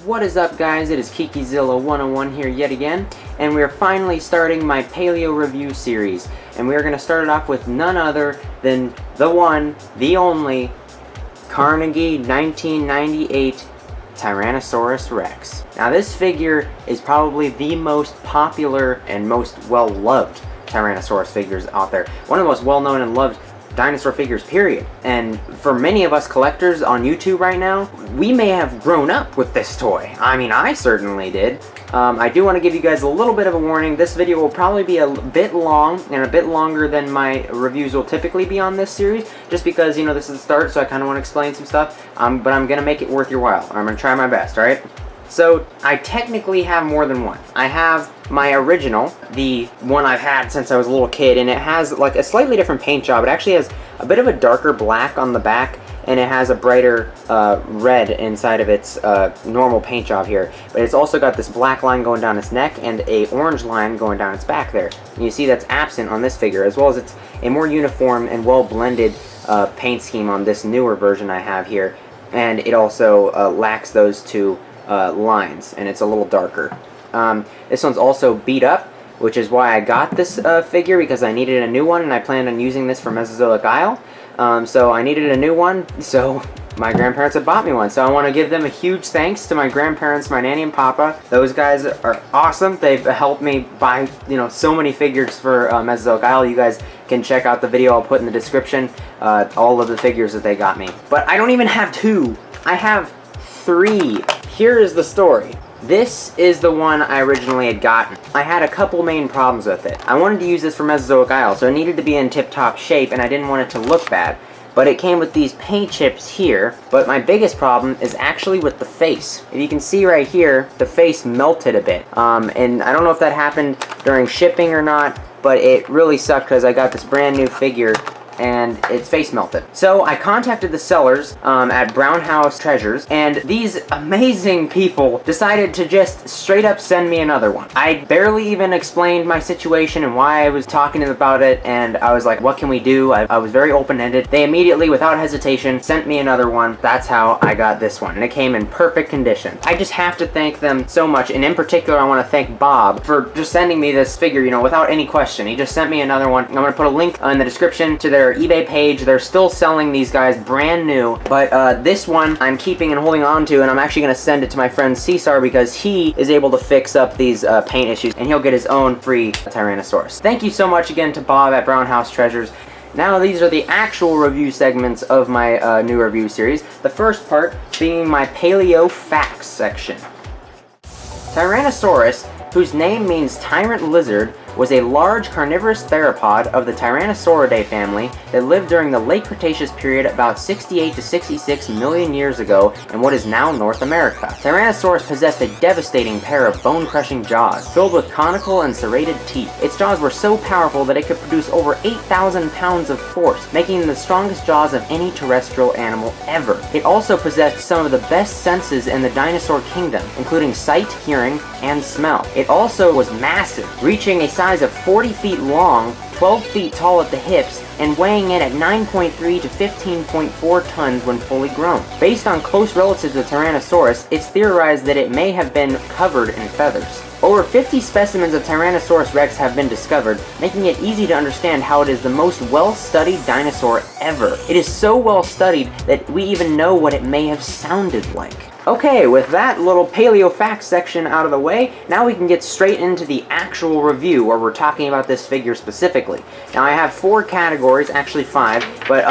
What is up, guys? It is KikiZilla101 here yet again, and we are finally starting my Paleo Review series. And we are going to start it off with none other than the one, the only, Carnegie 1998 Tyrannosaurus Rex. Now this figure is probably the most popular and most well-loved Tyrannosaurus figures out there. One of the most well-known and loved dinosaur figures, period. And for many of us collectors on YouTube right now, we may have grown up with this toy. I mean, I certainly did. I do want to give you guys a little bit of a warning. This video will probably be a bit long and a bit longer than my reviews will typically be on this series, just because, you know, this is the start, so I kind of want to explain some stuff. But I'm going to make it worth your while. I'm going to try my best, alright? So, I technically have more than one. I have my original, the one I've had since I was a little kid, and it has like a slightly different paint job. It actually has a bit of a darker black on the back, and it has a brighter red inside of its normal paint job here. But it's also got this black line going down its neck and a orange line going down its back there. And you see that's absent on this figure, as well as it's a more uniform and well-blended paint scheme on this newer version I have here. And it also lacks those two lines, and it's a little darker. This one's also beat up, which is why I got this figure, because I needed a new one, and I planned on using this for Mesozoic Isle. So I needed a new one, so my grandparents have bought me one. So I want to give them a huge thanks to my grandparents, my nanny and papa. Those guys are awesome. They've helped me buy, you know, so many figures for Mesozoic Isle. You guys can check out the video I'll put in the description, all of the figures that they got me. But I don't even have two. I have three. Here is the story. This is the one I originally had gotten. I had a couple main problems with it. I wanted to use this for Mesozoic Isle, so it needed to be in tip-top shape, and I didn't want it to look bad. But it came with these paint chips here, but my biggest problem is actually with the face. If you can see right here, the face melted a bit. And I don't know if that happened during shipping or not, but it really sucked because I got this brand new figure and its face melted. So I contacted the sellers at Brown House Treasures, and these amazing people decided to just straight up send me another one. I barely even explained my situation and why I was talking to them about it, and I was like, what can we do? I was very open-ended. They immediately, without hesitation, sent me another one. That's how I got this one, and it came in perfect condition. I just have to thank them so much, and in particular I want to thank Bob for just sending me this figure, you know, without any question. He just sent me another one. I'm going to put a link in the description to their eBay page. They're still selling these guys brand new, but this one I'm keeping and holding on to, and I'm actually going to send it to my friend Cesar because he is able to fix up these paint issues, and he'll get his own free Tyrannosaurus. Thank you so much again to Bob at Brown House Treasures. Now these are the actual review segments of my new review series. The first part being my Paleo Facts section. Tyrannosaurus, whose name means tyrant lizard, was a large carnivorous theropod of the Tyrannosauridae family that lived during the late Cretaceous period about 68 to 66 million years ago in what is now North America. Tyrannosaurus possessed a devastating pair of bone-crushing jaws, filled with conical and serrated teeth. Its jaws were so powerful that it could produce over 8,000 pounds of force, making them the strongest jaws of any terrestrial animal ever. It also possessed some of the best senses in the dinosaur kingdom, including sight, hearing, and smell. It also was massive, reaching a size of 40 feet long, 12 feet tall at the hips, and weighing in at 9.3 to 15.4 tons when fully grown. Based on close relatives of Tyrannosaurus, it's theorized that it may have been covered in feathers. Over 50 specimens of Tyrannosaurus Rex have been discovered, making it easy to understand how it is the most well-studied dinosaur ever. It is so well-studied that we even know what it may have sounded like. Okay, with that little Paleo Facts section out of the way, now we can get straight into the actual review where we're talking about this figure specifically. Now I have 4 categories, actually 5, but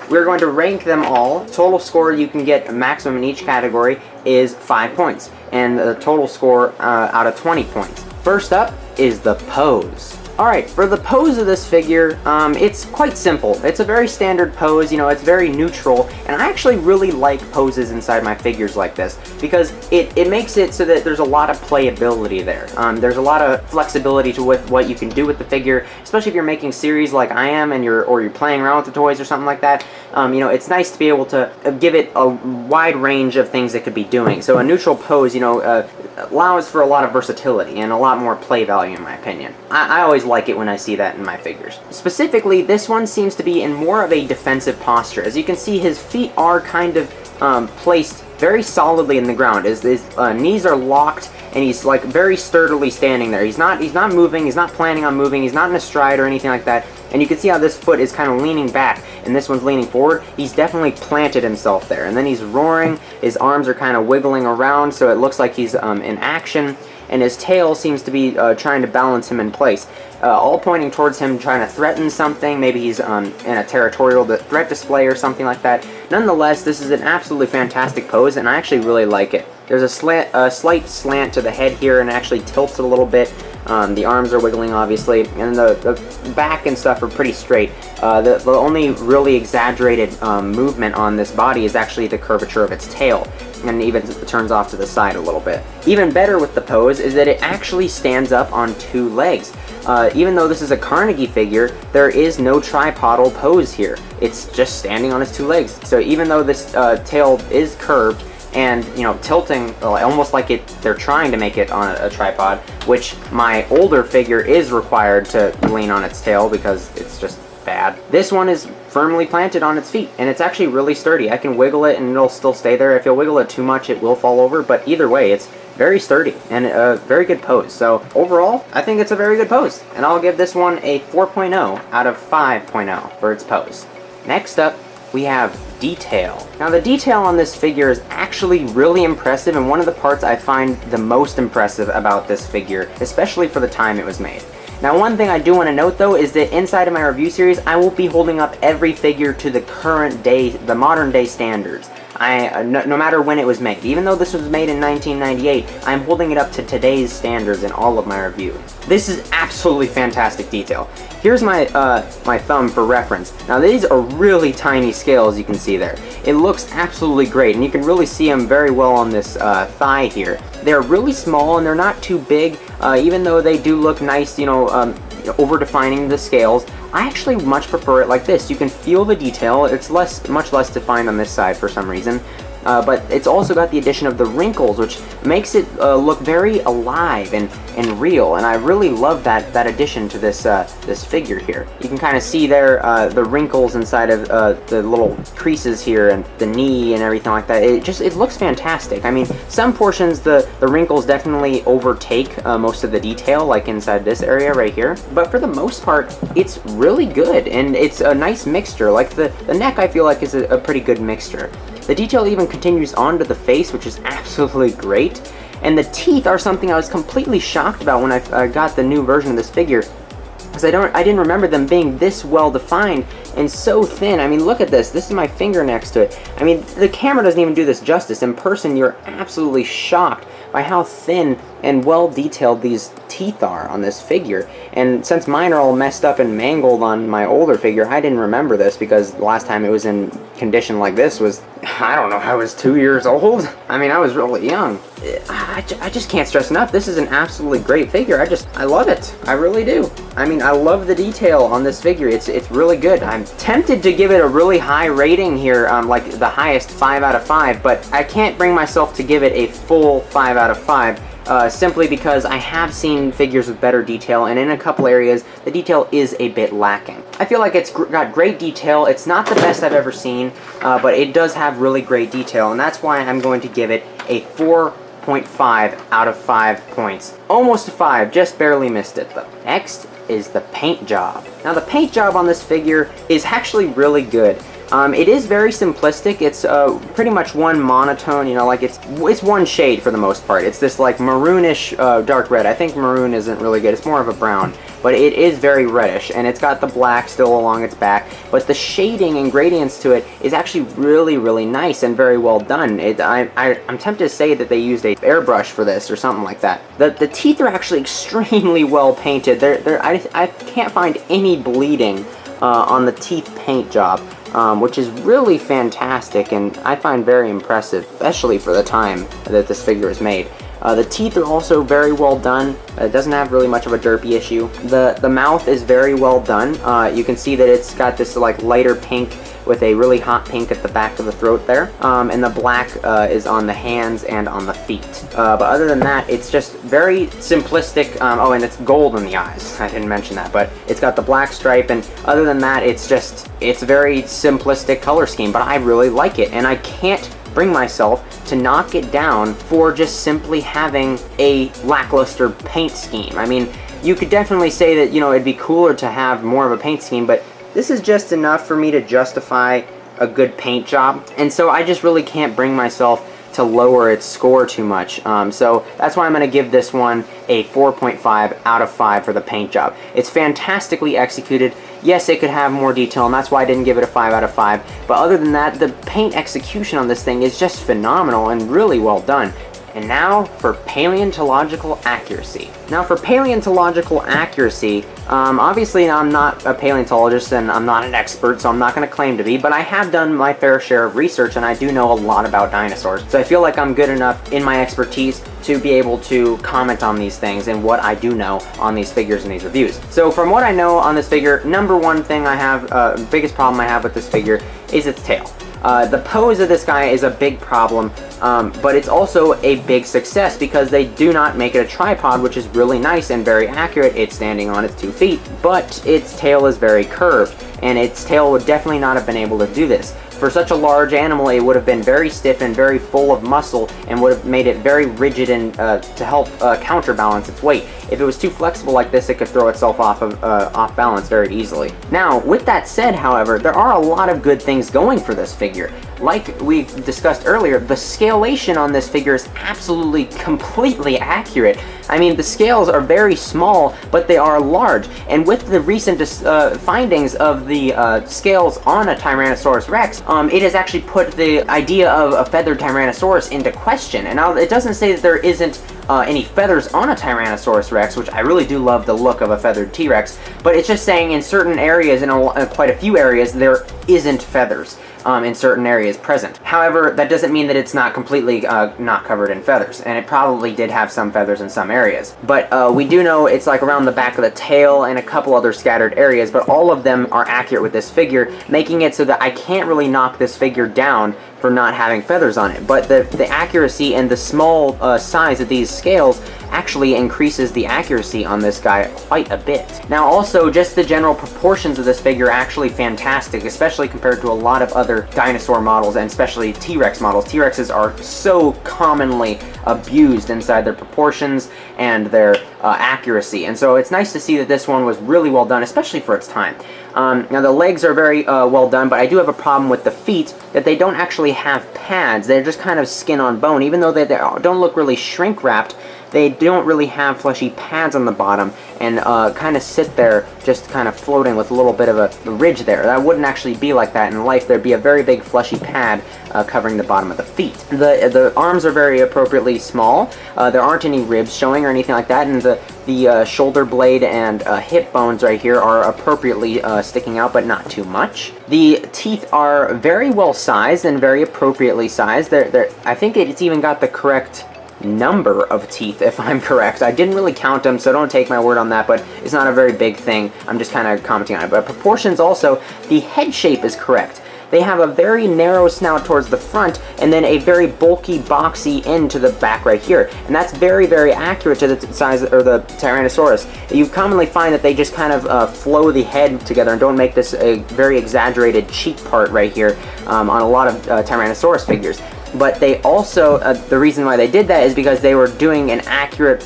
we're going to rank them all. Total score you can get a maximum in each category is 5 points, and the total score out of 20 points. First up is the pose. Alright, for the pose of this figure, it's quite simple. It's a very standard pose, you know, it's very neutral, and I actually really like poses inside my figures like this, because it makes it so that there's a lot of playability there. There's a lot of flexibility to what you can do with the figure, especially if you're making series like I am, and you're playing around with the toys or something like that. You know, it's nice to be able to give it a wide range of things it could be doing. So a neutral pose, you know, allows for a lot of versatility and a lot more play value in my opinion. I always like it when I see that in my figures. Specifically, this one seems to be in more of a defensive posture. As you can see, his feet are kind of placed very solidly in the ground. His knees are locked, and he's like very sturdily standing there. He's not moving, he's not planning on moving, he's not in a stride or anything like that. And you can see how this foot is kind of leaning back, and this one's leaning forward. He's definitely planted himself there. And then he's roaring, his arms are kind of wiggling around, so it looks like he's in action, and his tail seems to be trying to balance him in place. All pointing towards him, trying to threaten something. Maybe he's in a territorial threat display or something like that. Nonetheless, this is an absolutely fantastic pose, and I actually really like it. There's a slight slant to the head here, and it actually tilts it a little bit. The arms are wiggling, obviously, and the back and stuff are pretty straight. The only really exaggerated movement on this body is actually the curvature of its tail, and it even turns off to the side a little bit. Even better with the pose is that it actually stands up on two legs. Even though this is a Carnegie figure, there is no tripodal pose here. It's just standing on its two legs. So even though this tail is curved and, you know, tilting almost like they're trying to make it on a tripod, which my older figure is required to lean on its tail because it's just bad. This one is firmly planted on its feet, and it's actually really sturdy. I can wiggle it and it'll still stay there. If you wiggle it too much, it will fall over, but either way, it's very sturdy and a very good pose. So overall, I think it's a very good pose, and I'll give this one a 4.0 out of 5.0 for its pose. Next up, we have detail. Now, the detail on this figure is actually really impressive, and one of the parts I find the most impressive about this figure, especially for the time it was made. Now, one thing I do want to note, though, is that inside of my review series, I will be holding up every figure to the current day, the modern day standards. No matter when it was made. Even though this was made in 1998, I'm holding it up to today's standards in all of my reviews. This is absolutely fantastic detail. Here's my my thumb for reference. Now, these are really tiny scale, as you can see there. It looks absolutely great, and you can really see them very well on this thigh here. They're really small, and they're not too big, even though they do look nice, you know, over-defining the scales. I actually much prefer it like this. You can feel the detail. It's much less defined on this side for some reason. But it's also got the addition of the wrinkles, which makes it look very alive and real, and I really love that addition to this this figure here. You can kind of see there the wrinkles inside of the little creases here, and the knee and everything like that. It looks fantastic. I mean, some portions the wrinkles definitely overtake most of the detail, like inside this area right here, but for the most part, it's really good, and it's a nice mixture. Like the neck, I feel like is a pretty good mixture. The detail even continues onto the face, which is absolutely great. And the teeth are something I was completely shocked about when I got the new version of this figure, because I didn't remember them being this well defined and so thin. I mean, look at this. This is my finger next to it. I mean, the camera doesn't even do this justice. In person, you're absolutely shocked by how thin and well detailed these teeth are on this figure. And since mine are all messed up and mangled on my older figure, I didn't remember this, because the last time it was in condition like this was, I don't know, I was 2 years old. I mean, I was really young. I just can't stress enough, this is an absolutely great figure. I love it. I really do. I mean, I love the detail on this figure. It's really good. I'm tempted to give it a really high rating here, like the highest 5 out of 5, but I can't bring myself to give it a full 5 out of 5. Simply because I have seen figures with better detail, and in a couple areas, the detail is a bit lacking. I feel like it's got great detail. It's not the best I've ever seen, but it does have really great detail, and that's why I'm going to give it a 4.5 out of 5 points. Almost a 5, just barely missed it though. Next is the paint job. Now, the paint job on this figure is actually really good. It is very simplistic. It's pretty much one monotone, you know, like it's one shade for the most part. It's this like maroonish dark red. I think maroon isn't really good. It's more of a brown, but it is very reddish, and it's got the black still along its back, but the shading and gradients to it is actually really, really nice and very well done. I'm tempted to say that they used a airbrush for this or something like that. The teeth are actually extremely well painted. I can't find any bleeding on the teeth paint job. Which is really fantastic, and I find very impressive, especially for the time that this figure is made. The teeth are also very well done. It doesn't have really much of a derpy issue. The mouth is very well done. You can see that it's got this like lighter pink with a really hot pink at the back of the throat there, and the black is on the hands and on the feet. But other than that, it's just very simplistic. Oh, and it's gold in the eyes. I didn't mention that, but it's got the black stripe, and other than that, it's a very simplistic color scheme, but I really like it, and I can't bring myself to knock it down for just simply having a lackluster paint scheme. I mean, you could definitely say that, you know, it'd be cooler to have more of a paint scheme, but this is just enough for me to justify a good paint job, and so I just really can't bring myself to lower its score too much. So that's why I'm going to give this one a 4.5 out of 5 for the paint job. It's fantastically executed. Yes, it could have more detail, and that's why I didn't give it a 5 out of 5. But other than that, the paint execution on this thing is just phenomenal and really well done. And now for paleontological accuracy. Now for paleontological accuracy, obviously I'm not a paleontologist and I'm not an expert, so I'm not going to claim to be, but I have done my fair share of research and I do know a lot about dinosaurs. So I feel like I'm good enough in my expertise to be able to comment on these things and what I do know on these figures and these reviews. So from what I know on this figure, number one thing I have, biggest problem I have with this figure is its tail. The pose of this guy is a big problem, but it's also a big success because they do not make it a tripod, which is really nice and very accurate. It's standing on its 2 feet, but its tail is very curved, and its tail would definitely not have been able to do this. For such a large animal, it would have been very stiff and very full of muscle and would have made it very rigid and to help counterbalance its weight. If it was too flexible like this, it could throw itself off balance very easily. Now, with that said, however, there are a lot of good things going for this figure. Like we discussed earlier, the scalation on this figure is absolutely completely accurate. I mean, the scales are very small, but they are large. And with the recent findings of the scales on a Tyrannosaurus Rex, it has actually put the idea of a feathered Tyrannosaurus into question. And now it doesn't say that there isn't any feathers on a Tyrannosaurus Rex, which I really do love the look of a feathered T-Rex, but it's just saying in certain areas, in quite a few areas, there isn't feathers. In certain areas present. However, that doesn't mean that it's not completely not covered in feathers, and it probably did have some feathers in some areas. But we do know it's like around the back of the tail and a couple other scattered areas, but all of them are accurate with this figure, making it so that I can't really knock this figure down for not having feathers on it. But the accuracy and the small size of these scales actually increases the accuracy on this guy quite a bit. Now also, just the general proportions of this figure are actually fantastic, especially compared to a lot of other dinosaur models and especially T-Rex models. T-Rexes are so commonly abused inside their proportions and their accuracy, and so it's nice to see that this one was really well done, especially for its time. Now the legs are very well done, but I do have a problem with the feet, that they don't actually have pads. They're just kind of skin on bone. Even though they don't look really shrink wrapped, they don't really have fleshy pads on the bottom and kind of sit there just kind of floating with a little bit of a ridge there. That wouldn't actually be like that in life. There'd be a very big fleshy pad covering the bottom of the feet. The arms are very appropriately small. There aren't any ribs showing or anything like that, and the shoulder blade and hip bones right here are appropriately sticking out, but not too much. The teeth are very well sized and very appropriately sized. I think it's even got the correct number of teeth, if I'm correct. I didn't really count them, so don't take my word on that, but it's not a very big thing. I'm just kind of commenting on it. But proportions also, the head shape is correct. They have a very narrow snout towards the front, and then a very bulky, boxy end to the back right here. And that's very, very accurate to the size, or the Tyrannosaurus. You commonly find that they just kind of flow the head together and don't make this a very exaggerated cheek part right here on a lot of Tyrannosaurus figures. But they also, the reason why they did that is because they were doing an accurate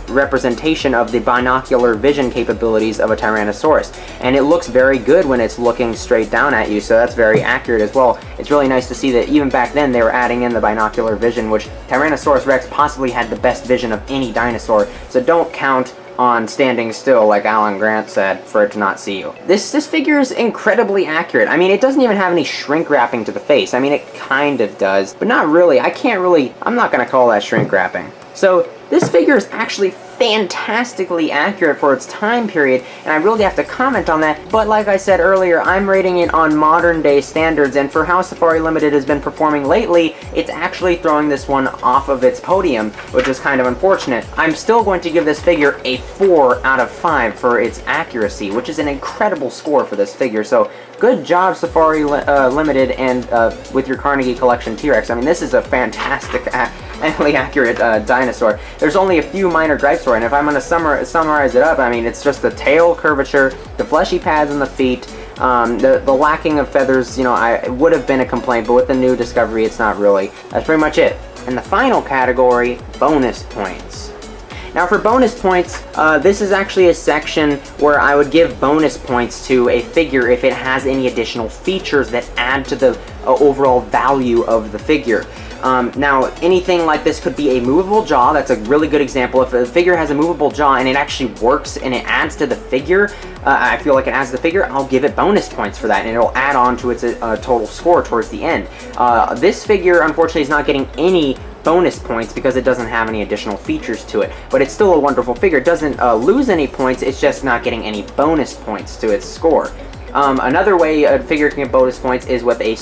representation of the binocular vision capabilities of a Tyrannosaurus. And it looks very good when it's looking straight down at you, so that's very accurate as well. It's really nice to see that even back then they were adding in the binocular vision, which Tyrannosaurus Rex possibly had the best vision of any dinosaur, so don't count on standing still, like Alan Grant said, for it to not see you. This figure is incredibly accurate. I mean, it doesn't even have any shrink wrapping to the face. I mean, it kind of does, but not really. I'm not gonna call that shrink wrapping. So this figure is actually fantastically accurate for its time period, and I really have to comment on that. But like I said earlier, I'm rating it on modern day standards, and for how Safari Limited has been performing lately, it's actually throwing this one off of its podium, which is kind of unfortunate. I'm still going to give this figure a 4 out of 5 for its accuracy, which is an incredible score for this figure. So good job, Safari Limited, and with your Carnegie Collection T-Rex. I mean, this is a fantastic, accurate dinosaur. There's only a few minor gripes for it, and if I'm going to summarize it up, I mean, it's just the tail curvature, the fleshy pads on the feet, The lacking of feathers, you know, it would have been a complaint, but with the new discovery, it's not really. That's pretty much it. And the final category, bonus points. Now for bonus points, this is actually a section where I would give bonus points to a figure if it has any additional features that add to the overall value of the figure. Now, anything like this could be a movable jaw. That's a really good example. If a figure has a movable jaw and it actually works and it adds to the figure, I feel like it adds to the figure, I'll give it bonus points for that, and it'll add on to its total score towards the end. This figure, unfortunately, is not getting any bonus points because it doesn't have any additional features to it, but it's still a wonderful figure. It doesn't lose any points, it's just not getting any bonus points to its score. Another way a figure can get bonus points is with a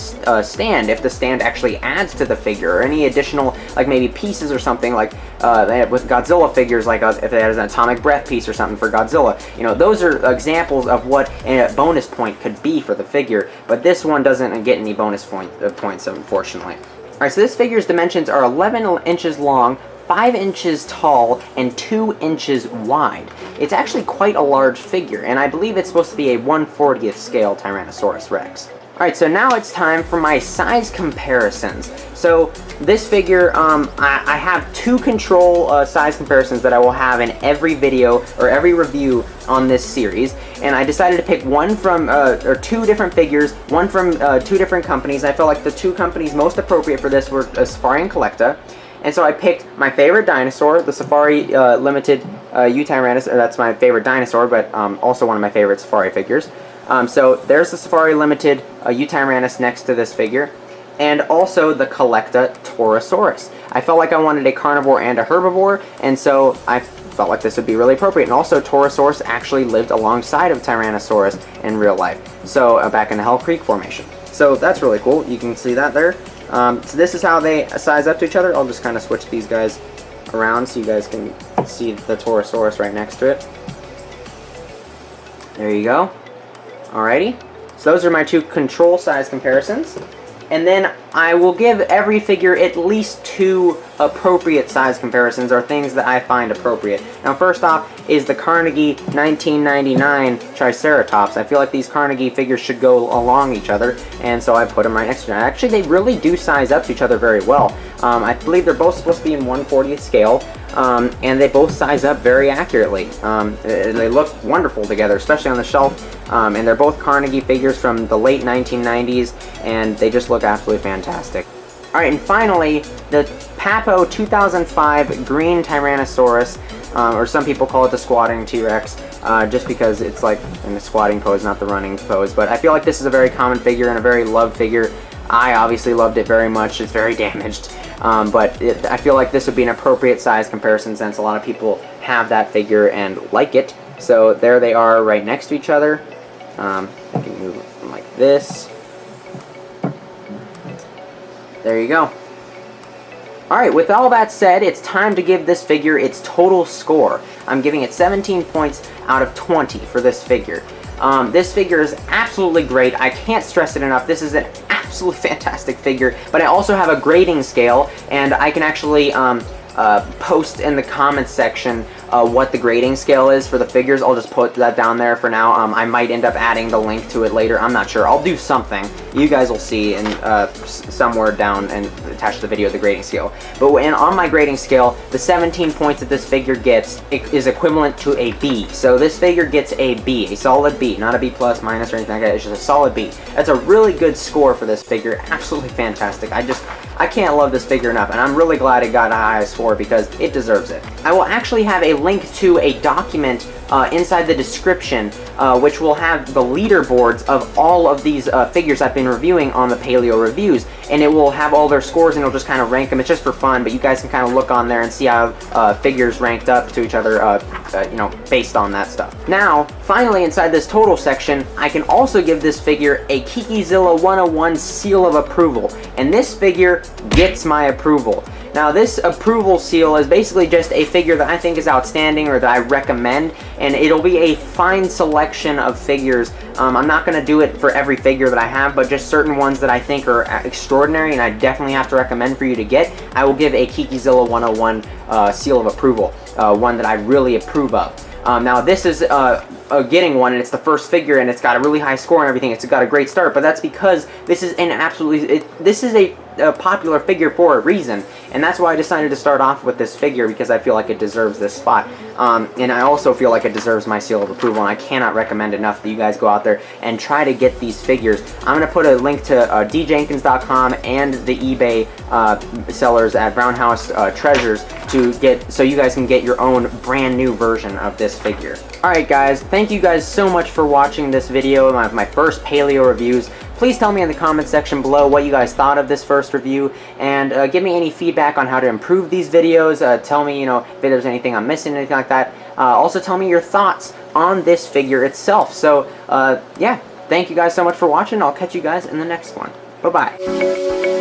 stand. If the stand actually adds to the figure, or any additional, like maybe pieces or something, like with Godzilla figures, like if it has an atomic breath piece or something for Godzilla. You know, those are examples of what a bonus point could be for the figure, but this one doesn't get any bonus points, unfortunately. Alright, so this figure's dimensions are 11 inches long, 5 inches tall, and 2 inches wide. It's actually quite a large figure, and I believe it's supposed to be a 1/40th scale Tyrannosaurus Rex. Alright, so now it's time for my size comparisons. So this figure, I have two control size comparisons that I will have in every video or every review on this series, and I decided to pick one from, or two different figures, one from two different companies. I felt like the two companies most appropriate for this were Safari and Collecta. And so I picked my favorite dinosaur, the Safari Limited Tyrannosaurus. That's my favorite dinosaur, but also one of my favorite Safari figures. So there's the Safari Limited Tyrannosaurus next to this figure, and also the Collecta Torosaurus. I felt like I wanted a carnivore and a herbivore, and so I felt like this would be really appropriate. And also, Torosaurus actually lived alongside of Tyrannosaurus in real life, so back in the Hell Creek Formation. So that's really cool. You can see that there. So this is how they size up to each other. I'll just kind of switch these guys around so you guys can see the Torosaurus right next to it. There you go. Alrighty. So those are my two control size comparisons. And then I will give every figure at least two appropriate size comparisons, or things that I find appropriate. Now first off is the Carnegie 1999 Triceratops. I feel like these Carnegie figures should go along each other, and so I put them right next to each other. Actually, they really do size up to each other very well. I believe they're both supposed to be in 1/40th scale, and they both size up very accurately. They look wonderful together, especially on the shelf, and they're both Carnegie figures from the late 1990s, and they just look absolutely fantastic. Alright, and finally, the Papo 2005 Green Tyrannosaurus, or some people call it the Squatting T-Rex, just because it's like in the squatting pose, not the running pose. But I feel like this is a very common figure and a very loved figure. I obviously loved it very much. It's very damaged, but I feel like this would be an appropriate size comparison since a lot of people have that figure and like it. So there they are right next to each other. I can move them like this. There you go. Alright, with all that said, it's time to give this figure its total score. I'm giving it 17 points out of 20 for this figure. This figure is absolutely great. I can't stress it enough. This is an absolutely fantastic figure, but I also have a grading scale, and I can actually post in the comments section what the grading scale is for the figures. I'll just put that down there for now. I might end up adding the link to it later. I'm not sure. I'll do something. You guys will see in somewhere down and attach the video the grading scale. But on my grading scale, the 17 points that this figure gets is equivalent to a B. So this figure gets a B, a solid B, not a B plus, minus, or anything like that. It's just a solid B. That's a really good score for this figure. Absolutely fantastic. I can't love this figure enough, and I'm really glad it got a high score because it deserves it. I will actually have a link to a document inside the description, which will have the leaderboards of all of these figures I've been reviewing on the Paleo Reviews, and it will have all their scores, and it'll just kind of rank them. It's just for fun, but you guys can kind of look on there and see how figures ranked up to each other, you know, based on that stuff. Now, finally, inside this total section, I can also give this figure a Kikizilla 101 seal of approval, and this figure gets my approval. Now, this approval seal is basically just a figure that I think is outstanding, or that I recommend, and it'll be a fine selection of figures. I'm not going to do it for every figure that I have, but just certain ones that I think are extraordinary and I definitely have to recommend for you to get. I will give a Kikizilla 101 seal of approval, one that I really approve of. Now this is getting one, and it's the first figure, and it's got a really high score and everything. It's got a great start, but that's because this is an this is a popular figure for a reason, and that's why I decided to start off with this figure, because I feel like it deserves this spot, and I also feel like it deserves my seal of approval, and I cannot recommend enough that you guys go out there and try to get these figures. I'm going to put a link to djenkins.com and the eBay sellers at Brownhouse Treasures so you guys can get your own brand new version of this figure. Alright guys, thank you guys so much for watching this video, my first paleo reviews. Please tell me in the comment section below what you guys thought of this first review, and give me any feedback on how to improve these videos. Tell me, if there's anything I'm missing, anything like that. Also tell me your thoughts on this figure itself. So, yeah, thank you guys so much for watching. I'll catch you guys in the next one. Bye-bye.